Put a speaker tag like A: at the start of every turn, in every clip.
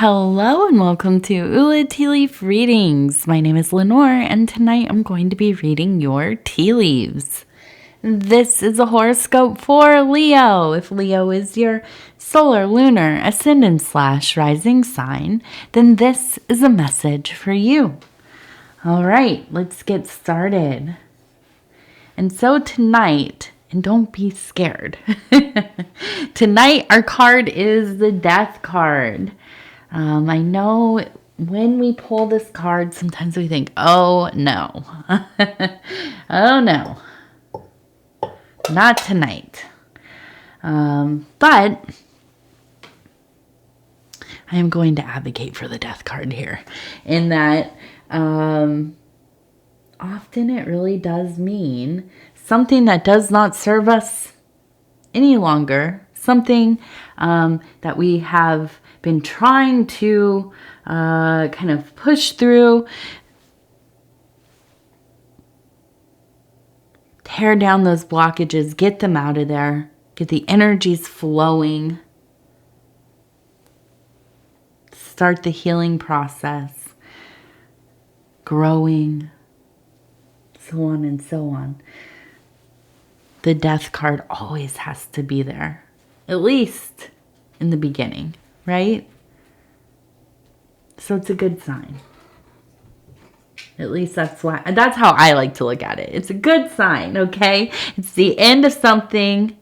A: Hello and welcome to Ula Tea Leaf Readings. My name is Lenor and tonight I'm going to be reading your tea leaves. This is a horoscope for Leo. If Leo is your solar, lunar, ascendant / rising sign, then this is a message for you. All right, let's get started. And so tonight, and don't be scared, tonight our card is the Death card. I know when we pull this card, sometimes we think, oh no, oh no, not tonight. But I am going to advocate for the Death card here in that often it really does mean something that does not serve us any longer, something that we have been trying to kind of push through, tear down those blockages, get them out of there, get the energies flowing, start the healing process, growing, so on and so on. The Death card always has to be there, at least in the beginning, right? So it's a good sign. At least that's how I like to look at it. It's a good sign, okay? It's the end of something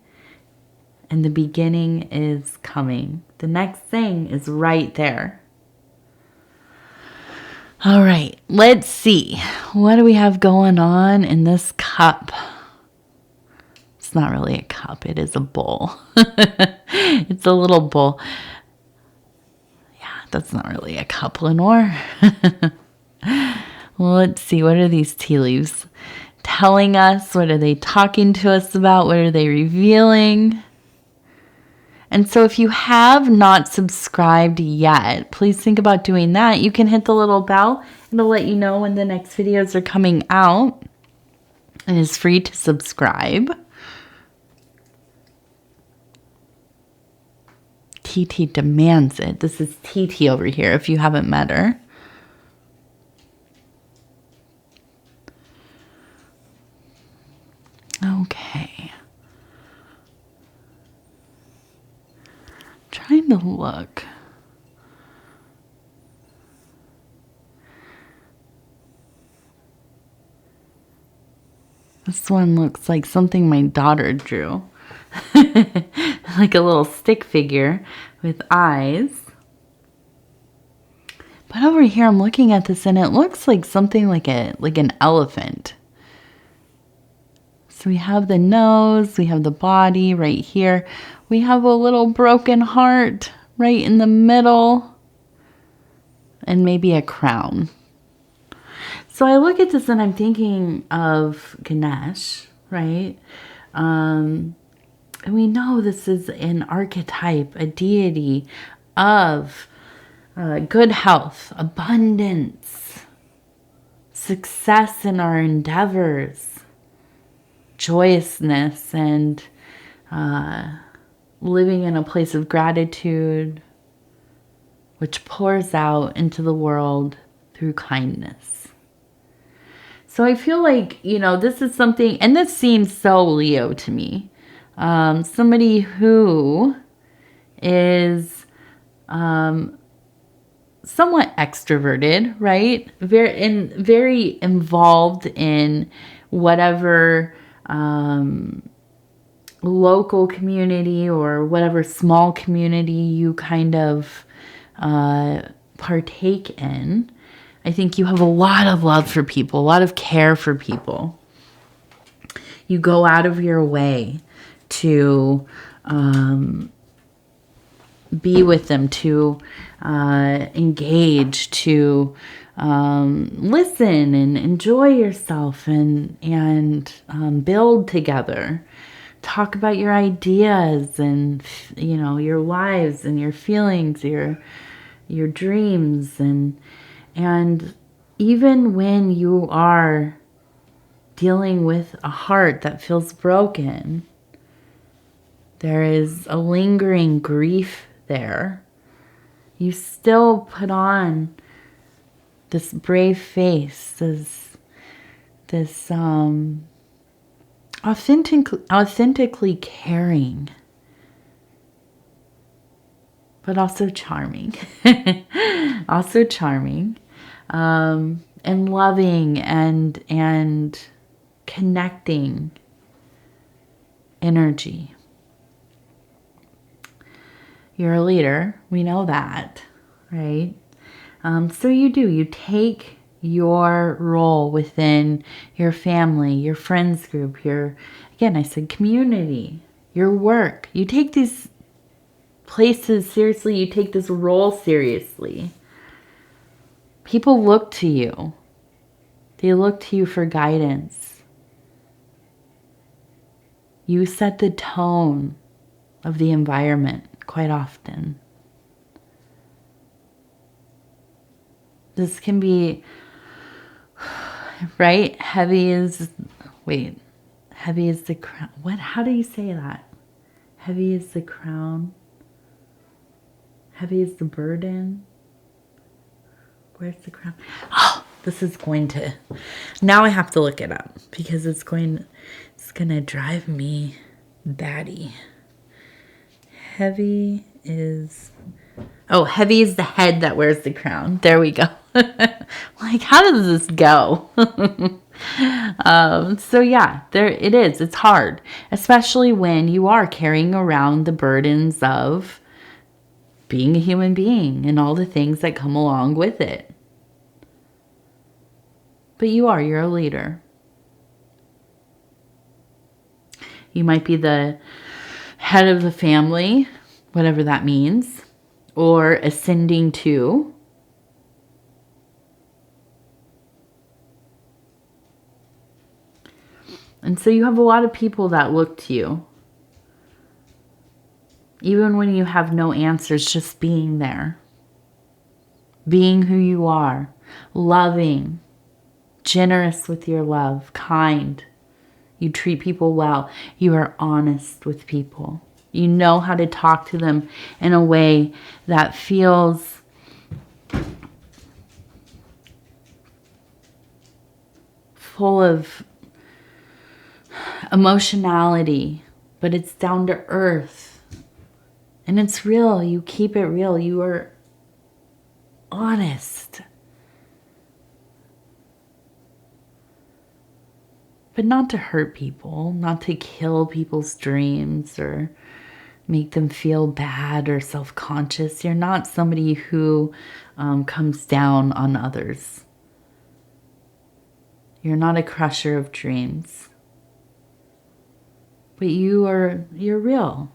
A: and the beginning is coming. The next thing is right there. All right, let's see. What do we have going on in this cup? It's not really a cup. It is a bowl. It's a little bowl. Yeah, that's not really a cup, Lenor. Well, let's see. What are these tea leaves telling us? What are they talking to us about? What are they revealing? And so if you have not subscribed yet, please think about doing that. You can hit the little bell. It'll let you know when the next videos are coming out. It is free to subscribe. TT demands it. This is TT over here if you haven't met her. Okay. Trying to look. This one looks like something my daughter drew. Like a little stick figure with eyes. But over here I'm looking at this and it looks like something like an elephant. So we have the nose, we have the body right here. We have a little broken heart right in the middle. And maybe a crown. So I look at this and I'm thinking of Ganesh, right? And we know this is an archetype, a deity of good health, abundance, success in our endeavors, joyousness, and living in a place of gratitude, which pours out into the world through kindness. So I feel like, this is something, and this seems so Leo to me. Somebody who is somewhat extroverted, right? Very involved in whatever local community or whatever small community you kind of partake in. I think you have a lot of love for people, a lot of care for people. You go out of your way to be with them, to engage, to listen and enjoy yourself and build together. Talk about your ideas and, your lives and your feelings, your dreams. And even when you are dealing with a heart that feels broken, there is a lingering grief there You still put on this brave face, this authentically caring, but also charming, also charming, and loving and connecting energy. You're a leader. We know that, right? So you take your role within your family, your friends group, again, I said community, your work. You take these places seriously. You take this role seriously. People look to you. They look to you for guidance. You set the tone of the environment quite often. This can be, right? Heavy is the crown. What? How do you say that? Heavy is the crown. Heavy is the burden. Where's the crown? Oh, this is going to, now I have to look it up because it's going to drive me batty. Heavy is the head that wears the crown. There we go. Like, how does this go? So yeah, there it is. It's hard, especially when you are carrying around the burdens of being a human being and all the things that come along with it. But you're a leader. You might be the head of the family, whatever that means, or ascending to. And so you have a lot of people that look to you. Even when you have no answers, just being there. Being who you are. Loving. Generous with your love. Kind. You treat people well. You are honest with people. You know how to talk to them in a way that feels full of emotionality, but it's down to earth. And it's real. You keep it real. You are honest. But not to hurt people, not to kill people's dreams or make them feel bad or self-conscious. You're not somebody who comes down on others. You're not a crusher of dreams. But you're real.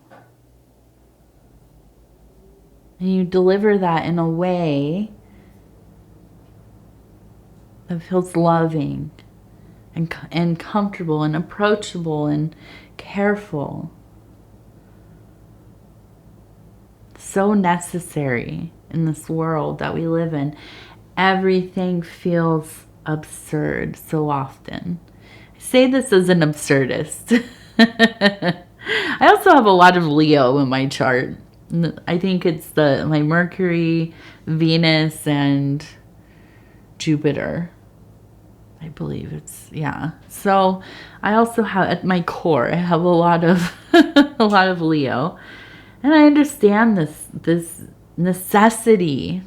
A: And you deliver that in a way that feels loving and comfortable and approachable and careful. So necessary in this world that we live in. Everything feels absurd so often. I say this as an absurdist. I also have a lot of Leo in my chart. I think it's my Mercury, Venus, and Jupiter. I believe it's, yeah. So I also have, at my core, I have a lot of Leo. And I understand this necessity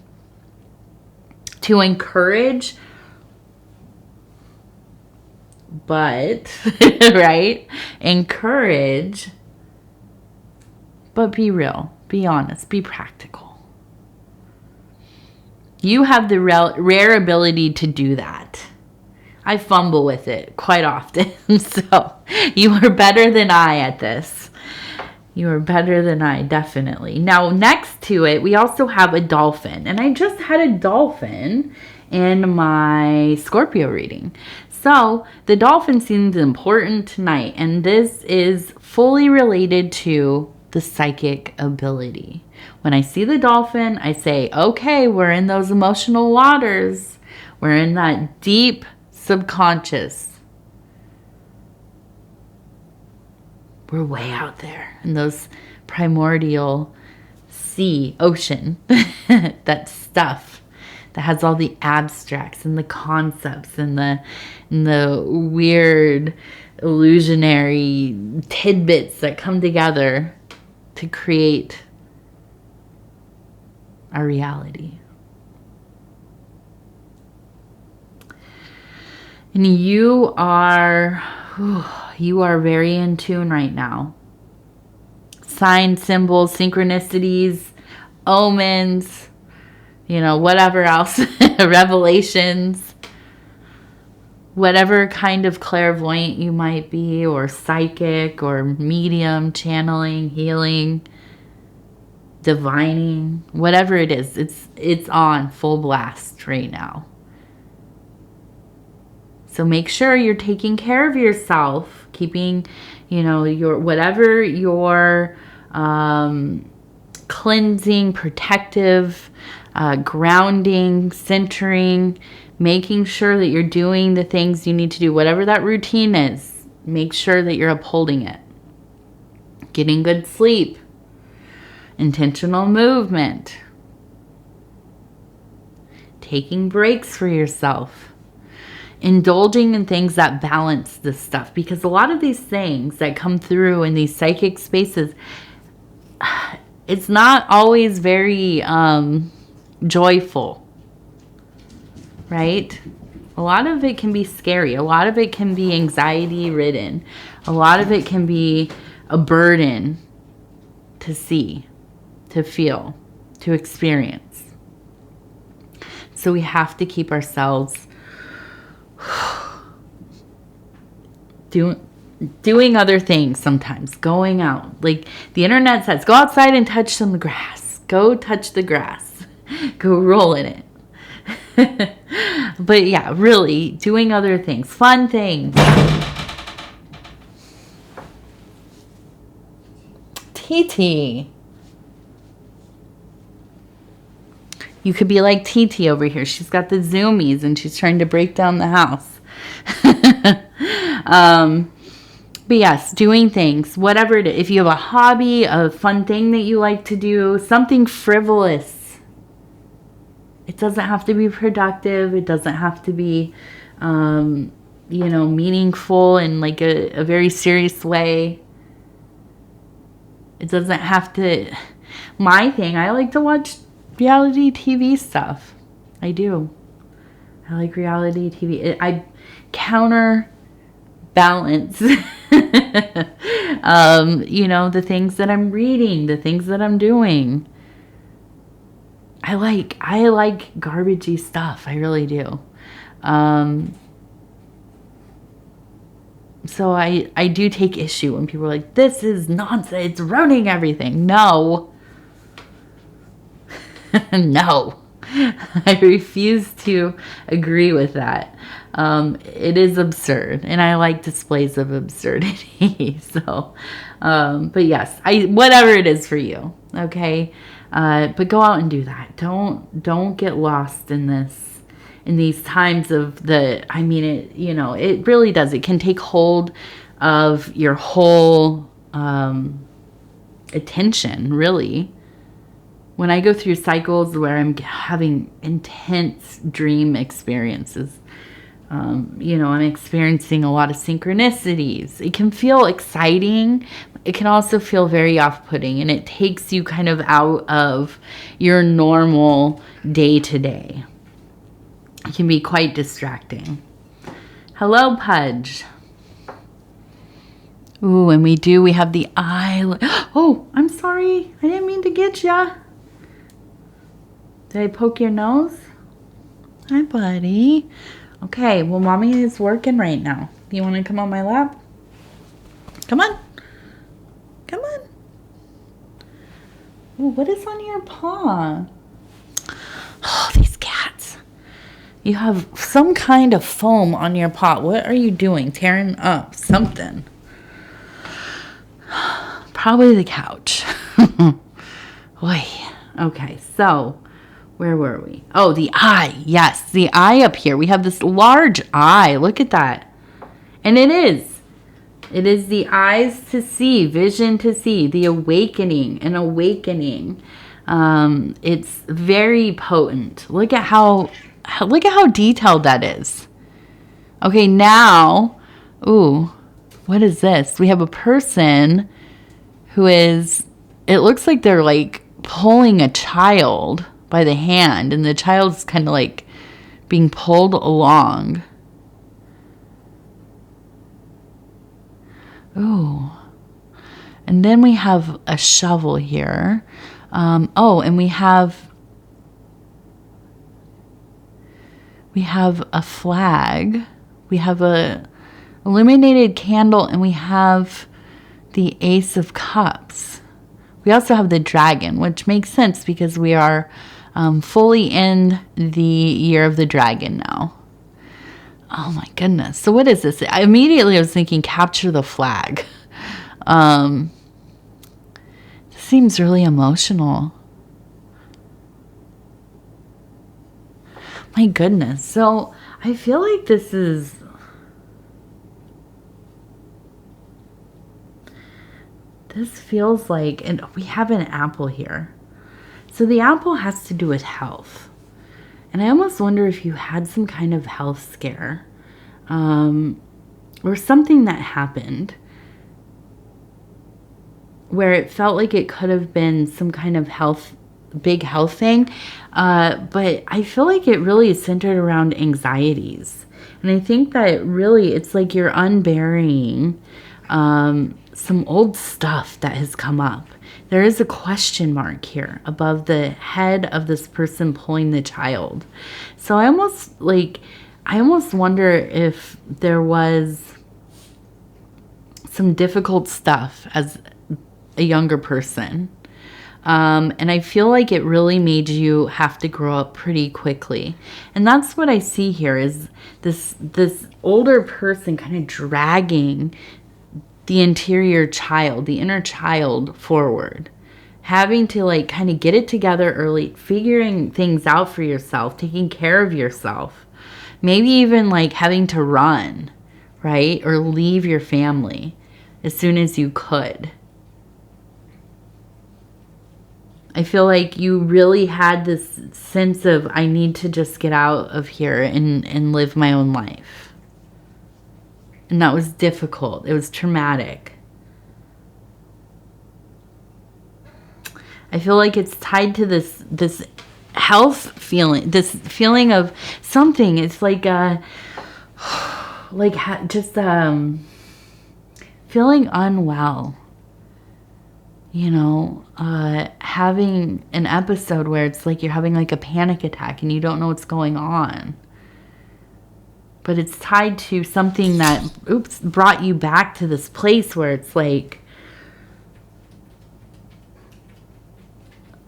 A: to encourage, but, right? Encourage, but be real, be honest, be practical. You have the rare ability to do that. I fumble with it quite often. So you are better than I at this. You are better than I, definitely. Now, next to it, we also have a dolphin. And I just had a dolphin in my Scorpio reading. So the dolphin seems important tonight. And this is fully related to the psychic ability. When I see the dolphin, I say, okay, we're in those emotional waters. We're in that deep subconscious. We're way out there in those primordial sea, ocean, that stuff that has all the abstracts and the concepts and the weird illusionary tidbits that come together to create our reality. And you are very in tune right now. Signs, symbols, synchronicities, omens, whatever else, revelations, whatever kind of clairvoyant you might be, or psychic, or medium, channeling, healing, divining, whatever it is, it's on full blast right now. So make sure you're taking care of yourself, keeping, your whatever your cleansing, protective, grounding, centering, making sure that you're doing the things you need to do, whatever that routine is. Make sure that you're upholding it. Getting good sleep, intentional movement, taking breaks for yourself. Indulging in things that balance this stuff, because a lot of these things that come through in these psychic spaces, it's not always very joyful, right? A lot of it can be scary. A lot of it can be anxiety ridden. A lot of it can be a burden to see, to feel, to experience. So we have to keep ourselves doing other things sometimes, going out. Like the internet says, go outside and touch some grass. Go touch the grass. Go roll in it. But yeah, really doing other things, fun things. TT. You could be like TT over here. She's got the zoomies and she's trying to break down the house. But yes, doing things, whatever it is. If you have a hobby, a fun thing that you like to do, something frivolous. It doesn't have to be productive. It doesn't have to be, meaningful in like a very serious way. It doesn't have to. My thing, I like to watch reality TV stuff. I do. I like reality TV. I counterbalance, the things that I'm reading, the things that I'm doing. I like garbagey stuff. I really do. So I do take issue when people are like, this is nonsense. It's ruining everything. No. No. I refuse to agree with that. It is absurd, and I like displays of absurdity. So, but yes, whatever it is for you, okay. But go out and do that. Don't get lost in these times of it really does. It can take hold of your whole attention, really. When I go through cycles where I'm having intense dream experiences, I'm experiencing a lot of synchronicities. It can feel exciting. It can also feel very off-putting, and it takes you kind of out of your normal day-to-day. It can be quite distracting. Hello, Pudge. Ooh, and we have the eye. Oh, I'm sorry. I didn't mean to get ya. Did I poke your nose? Hi, buddy. Okay, well, mommy is working right now. You want to come on my lap? Come on. Come on. Ooh, what is on your paw? Oh, these cats. You have some kind of foam on your paw. What are you doing? Tearing up something. Probably the couch. Oy. Okay, so where were we? Oh, the eye. Yes, the eye up here. We have this large eye. Look at that. And it is the eyes to see, vision to see, the awakening, an awakening. It's very potent. Look at how detailed that is. Okay, now, ooh, what is this? We have a person who is, it looks like they're like pulling a child by the hand, and the child's kind of like being pulled along. Ooh. And then we have a shovel here. And we have a flag. We have a illuminated candle, and we have the Ace of Cups. We also have the dragon, which makes sense because we are fully in the year of the dragon now. Oh my goodness. So what is this? I was thinking capture the flag. This seems really emotional. My goodness. So I feel like this feels like, and we have an apple here. So the apple has to do with health. And I almost wonder if you had some kind of health scare, or something that happened where it felt like it could have been some kind of big health thing. But I feel like it really is centered around anxieties. And I think that it's like you're unburying some old stuff that has come up. There is a question mark here above the head of this person pulling the child. So I almost wonder if there was some difficult stuff as a younger person. And I feel like it really made you have to grow up pretty quickly. And that's what I see here is this older person kind of dragging the inner child forward, having to like kind of get it together early, figuring things out for yourself, taking care of yourself, maybe even like having to run, right? Or leave your family as soon as you could. I feel like you really had this sense of, I need to just get out of here and live my own life. And that was difficult. It was traumatic. I feel like it's tied to this health feeling, this feeling of something. It's like feeling unwell. Having an episode where it's like you're having like a panic attack and you don't know what's going on. But it's tied to something that, brought you back to this place where it's like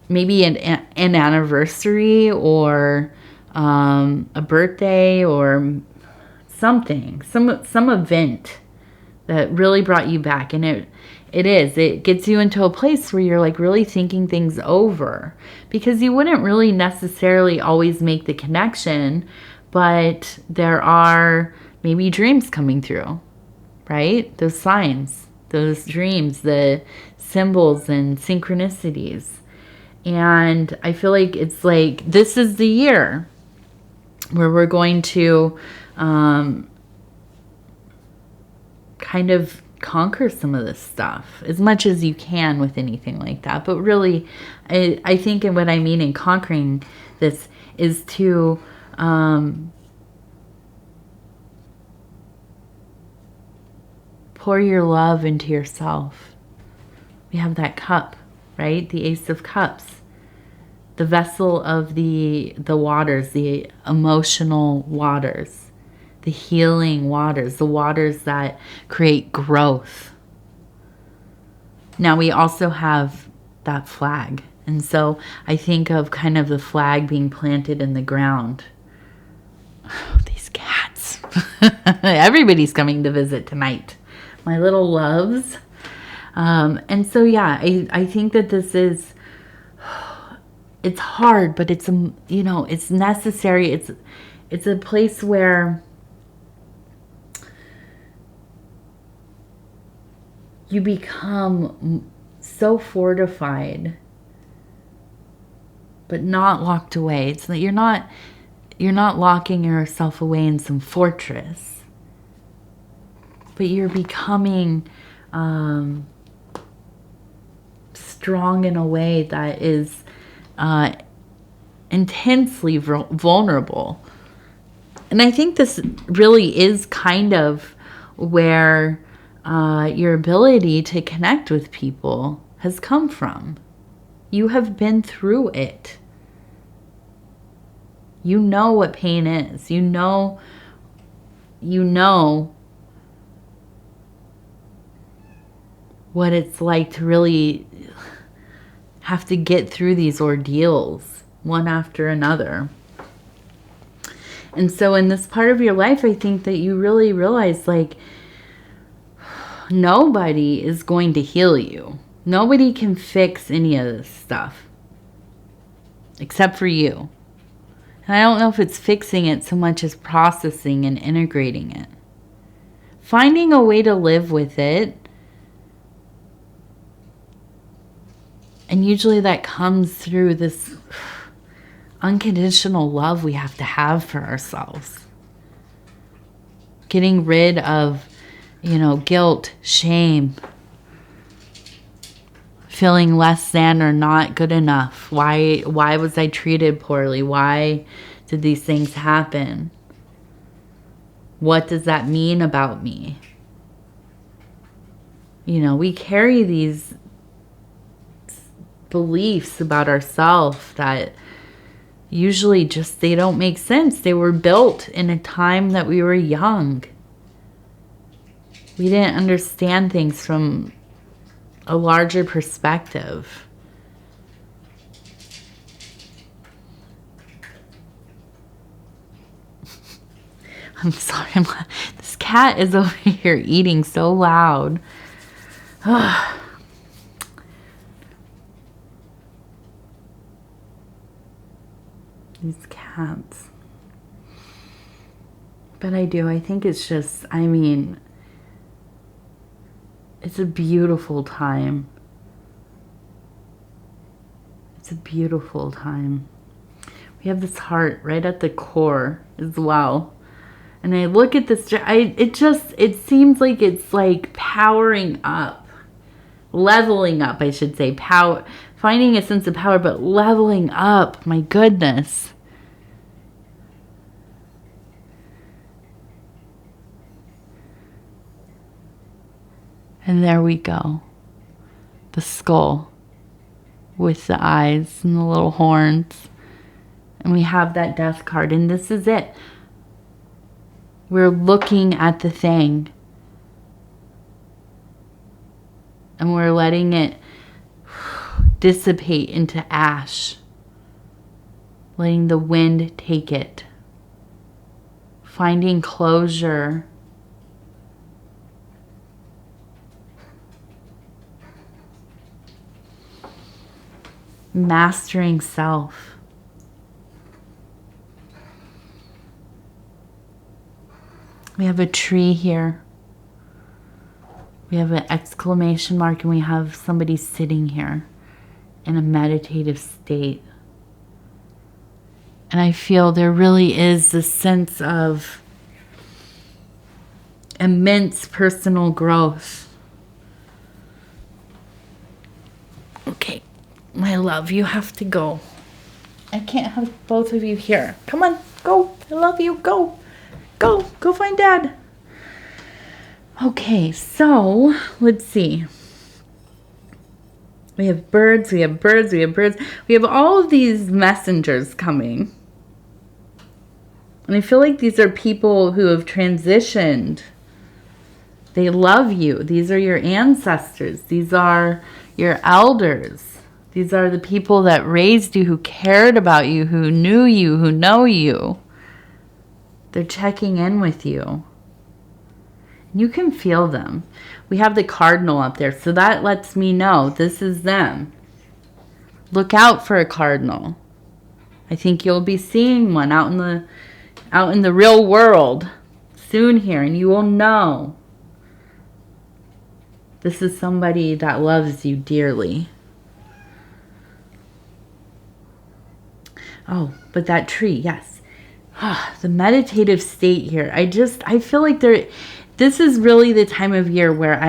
A: maybe an anniversary or a birthday or something, some event that really brought you back. And it gets you into a place where you're like really thinking things over, because you wouldn't really necessarily always make the connection, but there are maybe dreams coming through, right? Those signs, those dreams, the symbols and synchronicities. And I feel like it's like, this is the year where we're going to kind of conquer some of this stuff as much as you can with anything like that. But really, I think what I mean in conquering this is to pour your love into yourself. We have that cup, right? The Ace of Cups, the vessel of the waters, the emotional waters, the healing waters, the waters that create growth. Now we also have that flag. And so I think of kind of the flag being planted in the ground. Oh, these cats. Everybody's coming to visit tonight. My little loves. And so, yeah, I think that this is, it's hard, but it's, it's necessary. It's a place where you become so fortified but not locked away. It's that you're not locking yourself away in some fortress, but you're becoming strong in a way that is intensely vulnerable. And I think this really is kind of where your ability to connect with people has come from. You have been through it. You know what pain is. You know what it's like to really have to get through these ordeals one after another. And so in this part of your life, I think that you really realize, like, nobody is going to heal you. Nobody can fix any of this stuff except for you. And I don't know if it's fixing it so much as processing and integrating it. Finding a way to live with it. And usually that comes through this unconditional love we have to have for ourselves. Getting rid of, guilt, shame, feeling less than or not good enough. Why was I treated poorly? Why did these things happen? What does that mean about me? We carry these beliefs about ourselves that usually just, they don't make sense. They were built in a time that we were young. We didn't understand things from a larger perspective. I'm sorry, this cat is over here eating so loud. These cats. But I think it's just, it's a beautiful time. It's a beautiful time. We have this heart right at the core as well. And I look at this, it seems like it's like powering up, leveling up, I should say, finding a sense of power, but leveling up. My goodness. And there we go. The skull with the eyes and the little horns. And we have that death card. And this is it. We're looking at the thing. And we're letting it dissipate into ash. Letting the wind take it. Finding closure. Mastering self. We have a tree here. We have an exclamation mark, and we have somebody sitting here in a meditative state. And I feel there really is this sense of immense personal growth. Okay. My love, you have to go. I can't have both of you here. Come on, go. I love you. Go. Go. Go find Dad. Okay, so let's see. We have birds. We have birds. We have birds. We have all of these messengers coming. And I feel like these are people who have transitioned. They love you. These are your ancestors. These are your elders. These are the people that raised you, who cared about you, who knew you, who know you. They're checking in with you. You can feel them. We have the cardinal up there, so that lets me know this is them. Look out for a cardinal. I think you'll be seeing one out in the real world soon here, and you will know this is somebody that loves you dearly. Oh, but that tree, yes. The meditative state here. I feel like this is really the time of year where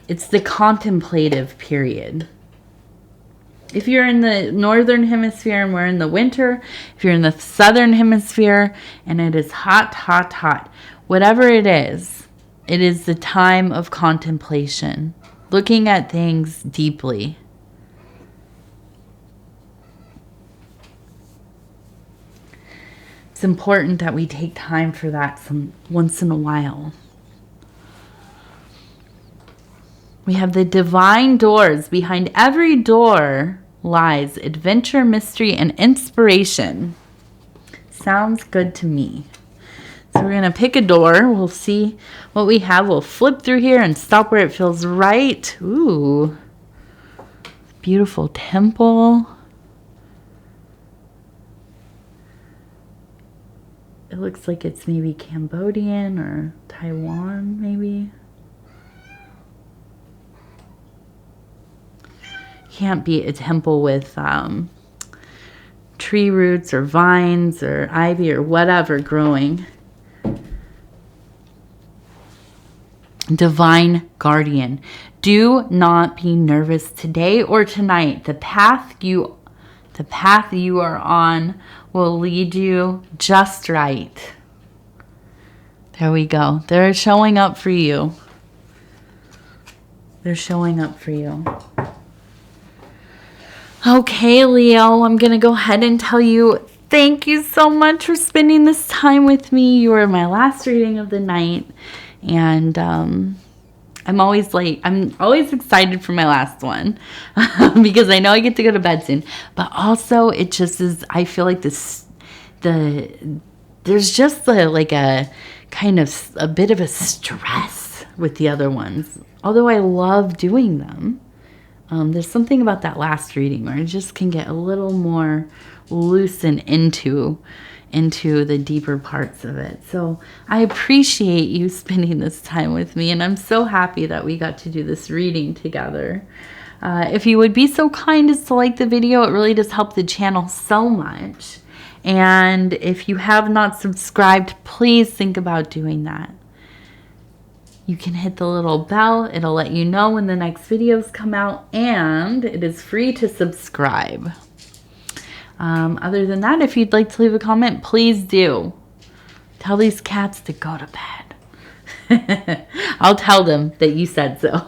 A: it's the contemplative period. If you're in the northern hemisphere and we're in the winter, if you're in the southern hemisphere and it is hot, hot, hot, whatever it is the time of contemplation, looking at things deeply. It's important that we take time for that once in a while. We have the divine doors. Behind every door lies adventure, mystery, and inspiration. Sounds good to me. So we're going to pick a door. We'll see what we have. We'll flip through here and stop where it feels right. Ooh. Beautiful temple. It looks like it's maybe Cambodian or Taiwan, maybe. Can't be a temple with tree roots or vines or ivy or whatever growing. Divine guardian. Do not be nervous today or tonight. The path you are on will lead you just right. There we go. They're showing up for you. They're showing up for you. Okay, Leo, I'm going to go ahead and tell you thank you so much for spending this time with me. You were my last reading of the night. And I'm always excited for my last one because I know I get to go to bed soon. But also it just is, I feel like there's just a kind of a bit of a stress with the other ones. Although I love doing them. There's something about that last reading where it just can get a little more loosened into the deeper parts of it. So I appreciate you spending this time with me, and I'm so happy that we got to do this reading together. If you would be so kind as to like the video, it really does help the channel so much. And if you have not subscribed, please think about doing that. You can hit the little bell. It'll let you know when the next videos come out, and it is free to subscribe. Other than that, if you'd like to leave a comment, please do. Tell these cats to go to bed. I'll tell them that you said so.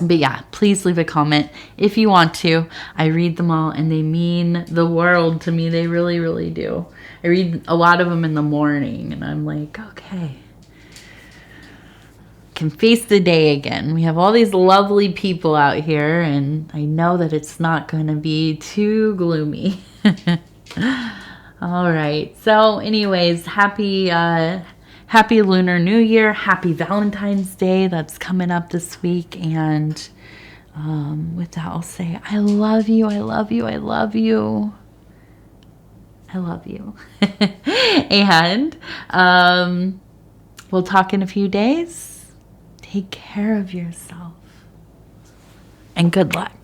A: But yeah, please leave a comment if you want to. I read them all and they mean the world to me. They really, really do. I read a lot of them in the morning and I'm like, okay, can face the day again. We have all these lovely people out here and I know that it's not going to be too gloomy. All right. So anyways, happy Lunar New Year. Happy Valentine's Day. That's coming up this week. And with that, I'll say, I love you. I love you. I love you. I love you. And we'll talk in a few days. Take care of yourself. And good luck.